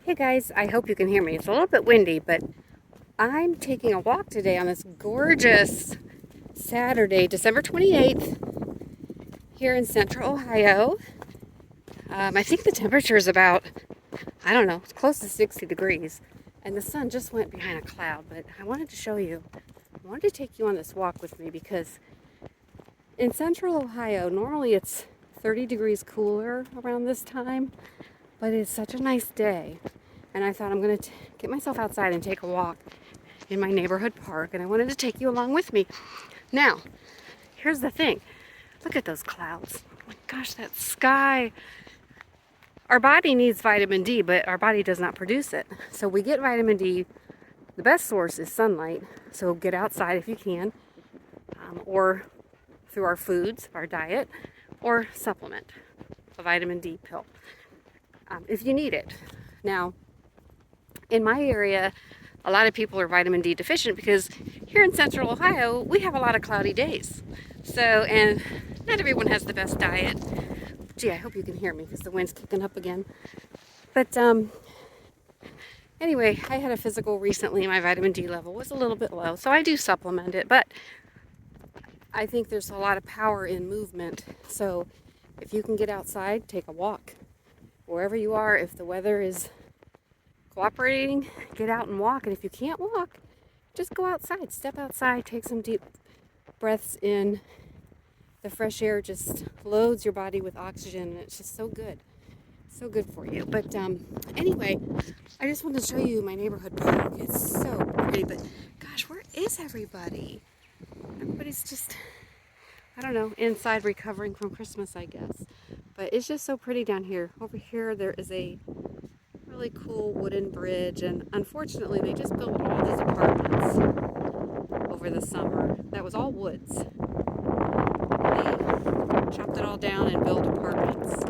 Hey guys, I hope you can hear me. It's a little bit windy, but I'm taking a walk today on this gorgeous Saturday, December 28th, here in central Ohio. I think the temperature is about, I don't know, it's close to 60 degrees, and the sun just went behind a cloud, but I wanted to show you, I wanted to take you on this walk with me because in central Ohio, normally it's 30 degrees cooler around this time, but it's such a nice day. And I thought I'm going to get myself outside and take a walk in my neighborhood park. And I wanted to take you along with me. Now, here's the thing. Look at those clouds. Oh my gosh, that sky. Our body needs vitamin D, but our body does not produce it. So we get vitamin D. The best source is sunlight. So get outside if you can. Or through our foods, our diet, or supplement a vitamin D pill if you need it. Now, in my area, a lot of people are vitamin D deficient because here in central Ohio, we have a lot of cloudy days. So, and not everyone has the best diet. Gee, I hope you can hear me because the wind's kicking up again. But anyway, I had a physical recently and my vitamin D level was a little bit low. So I do supplement it, but I think there's a lot of power in movement. So if you can get outside, take a walk. Wherever you are, if the weather is cooperating, get out and walk. And if you can't walk, just go outside, step outside, take some deep breaths in. The fresh air just loads your body with oxygen, and it's just so good for you. But anyway, I just wanted to show you my neighborhood park. It's so pretty, but gosh, where is everybody? Everybody's just, I don't know, inside recovering from Christmas, I guess. But it's just so pretty down here. Over here, there is a really cool wooden bridge, and unfortunately they just built all these apartments over the summer. That was all woods. They chopped it all down and built apartments.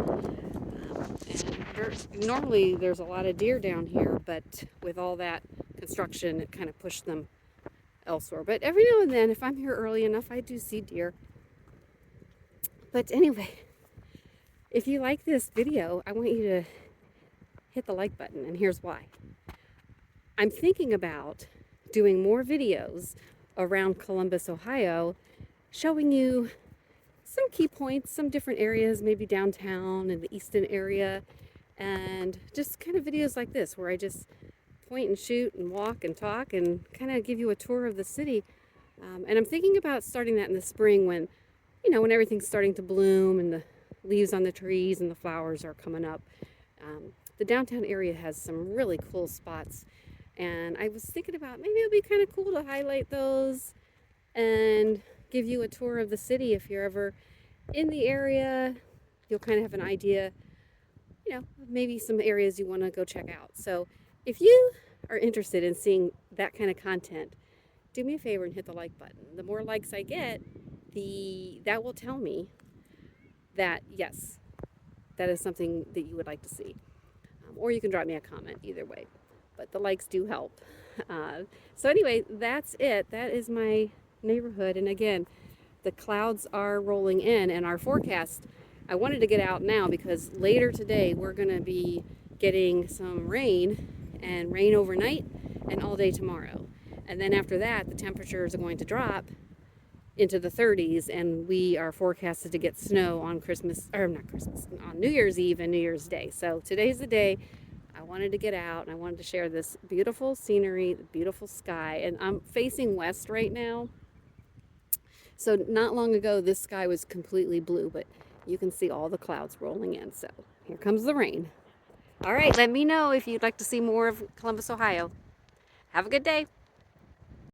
And normally there's a lot of deer down here, but with all that construction it kind of pushed them elsewhere. But every now and then, if I'm here early enough, I do see deer. But anyway, if you like this video, I want you to hit the like button, and here's why. I'm thinking about doing more videos around Columbus, Ohio, showing you some key points, some different areas, maybe downtown and the Easton area, and just kind of videos like this where I just point and shoot and walk and talk and kind of give you a tour of the city. And I'm thinking about starting that in the spring when, you know, when everything's starting to bloom and the leaves on the trees and the flowers are coming up. The downtown area has some really cool spots, and I was thinking about maybe it would be kind of cool to highlight those and give you a tour of the city. If you're ever in the area, you'll kind of have an idea, you know, maybe some areas you want to go check out. So if you are interested in seeing that kind of content, do me a favor and hit the like button. The more likes I get, that will tell me that yes, that is something that you would like to see. Or you can drop me a comment, either way. But the likes do help. So anyway, that's it. That is my neighborhood. And again, the clouds are rolling in, and our forecast, I wanted to get out now because later today we're going to be getting some rain, and rain overnight and all day tomorrow. And then after that, the temperatures are going to drop into the 30s, and we are forecasted to get snow on on New Year's Eve and New Year's Day. So today's the day I wanted to get out, and I wanted to share this beautiful scenery, the beautiful sky. And I'm facing west right now. So not long ago, this sky was completely blue, but you can see all the clouds rolling in. So here comes the rain. All right, let me know if you'd like to see more of Columbus, Ohio. Have a good day.